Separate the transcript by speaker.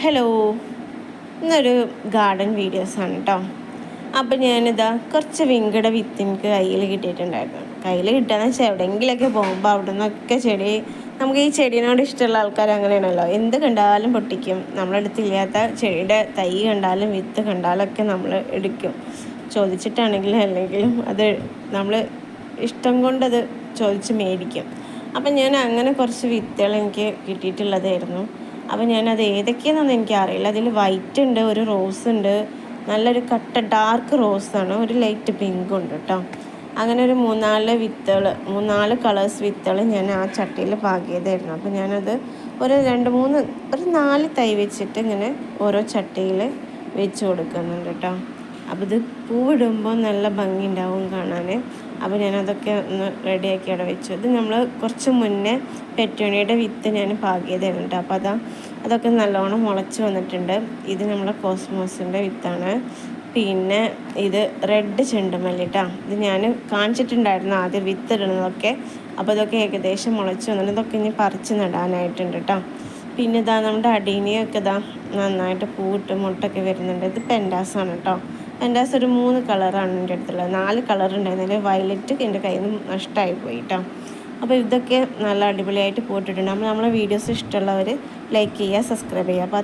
Speaker 1: Hello, ഇന്നൊരു garden വീഡിയോസാണ് കേട്ടോ. അപ്പം ഞാനിതാ കുറച്ച് വിങ്കട വിത്ത് എനിക്ക് കയ്യിൽ കിട്ടിയിട്ടുണ്ടായിരുന്നു. കയ്യിൽ കിട്ടുകയെന്ന് വെച്ചാൽ എവിടെയെങ്കിലുമൊക്കെ പോകുമ്പോൾ അവിടെ നിന്നൊക്കെ ചെടി, നമുക്ക് ഈ ചെടീനോട് ഇഷ്ടമുള്ള ആൾക്കാർ അങ്ങനെയാണല്ലോ, എന്ത് കണ്ടാലും പൊട്ടിക്കും. നമ്മളടുത്തില്ലാത്ത ചെടിയുടെ തൈ കണ്ടാലും വിത്ത് കണ്ടാലൊക്കെ നമ്മൾ എടുക്കും, ചോദിച്ചിട്ടാണെങ്കിലും അല്ലെങ്കിലും അത് നമ്മൾ ഇഷ്ടം കൊണ്ടത് ചോദിച്ച് മേടിക്കും. അപ്പം ഞാൻ അങ്ങനെ കുറച്ച് വിത്തുകൾ എനിക്ക് കിട്ടിയിട്ടുള്ളതായിരുന്നു. അപ്പം ഞാനത് ഏതൊക്കെയാണെന്നൊന്നും എനിക്കറിയില്ല. അതിൽ വൈറ്റ് ഉണ്ട്, ഒരു റോസ് ഉണ്ട്, നല്ലൊരു കട്ട ഡാർക്ക് റോസാണ്, ഒരു ലൈറ്റ് പിങ്കും ഉണ്ട് കേട്ടോ. അങ്ങനെ ഒരു 3-4 കളേഴ്സ് വിത്തുകൾ ഞാൻ ആ ചട്ടിയിൽ പാകിയതായിരുന്നു. അപ്പം ഞാനത് ഒരു 4 തൈ വെച്ചിട്ട് ഇങ്ങനെ ഓരോ ചട്ടിയിൽ വെച്ച് കൊടുക്കുന്നുണ്ട് കേട്ടോ. അപ്പോൾ ഇത് പൂവിടുമ്പോൾ നല്ല ഭംഗി ഉണ്ടാവും കാണാൻ. അപ്പോൾ ഞാനതൊക്കെ ഒന്ന് റെഡിയാക്കി അവിടെ വെച്ചു. ഇത് നമ്മൾ കുറച്ച് മുന്നേ പെറ്റൂണിയുടെ വിത്ത് ഞാൻ പാകിയതായിരുന്നു കേട്ടോ. അപ്പോൾ അതൊക്കെ നല്ലോണം മുളച്ച് വന്നിട്ടുണ്ട്. ഇത് നമ്മളെ കോസ്മോസിൻ്റെ വിത്താണ്. പിന്നെ ഇത് റെഡ് ചെണ്ടുമല്ലി കേട്ടോ. ഇത് ഞാൻ കാണിച്ചിട്ടുണ്ടായിരുന്നു ആദ്യം വിത്ത് ഇടുന്നതൊക്കെ. അപ്പോൾ ഇതൊക്കെ ഏകദേശം മുളച്ച് വന്നിട്ട് ഇതൊക്കെ ഇനി പറിച്ച് നടാനായിട്ടുണ്ട് കേട്ടോ. പിന്നെ ഇതാ നമ്മുടെ അടീനിയൊക്കെ നന്നായിട്ട് പൂവിട്ട് മുട്ടൊക്കെ വരുന്നുണ്ട്. ഇത് പെൻഡാസാണ് കേട്ടോ. പെൻഡാസ് ഒരു 3 കളറാണ് എൻ്റെ അടുത്തുള്ളത്. 4 കളർ ഉണ്ടായിരുന്നില്ല. വയലറ്റ് എൻ്റെ കയ്യിൽ നിന്ന് നഷ്ടമായി പോയി കേട്ടോ. അപ്പോൾ ഇതൊക്കെ നല്ല അടിപൊളിയായിട്ട് പോയിട്ടുണ്ട്. അപ്പോൾ നമ്മളെ വീഡിയോസ് ഇഷ്ടമുള്ളവർ ലൈക്ക് ചെയ്യുക, സബ്സ്ക്രൈബ് ചെയ്യുക. അപ്പോൾ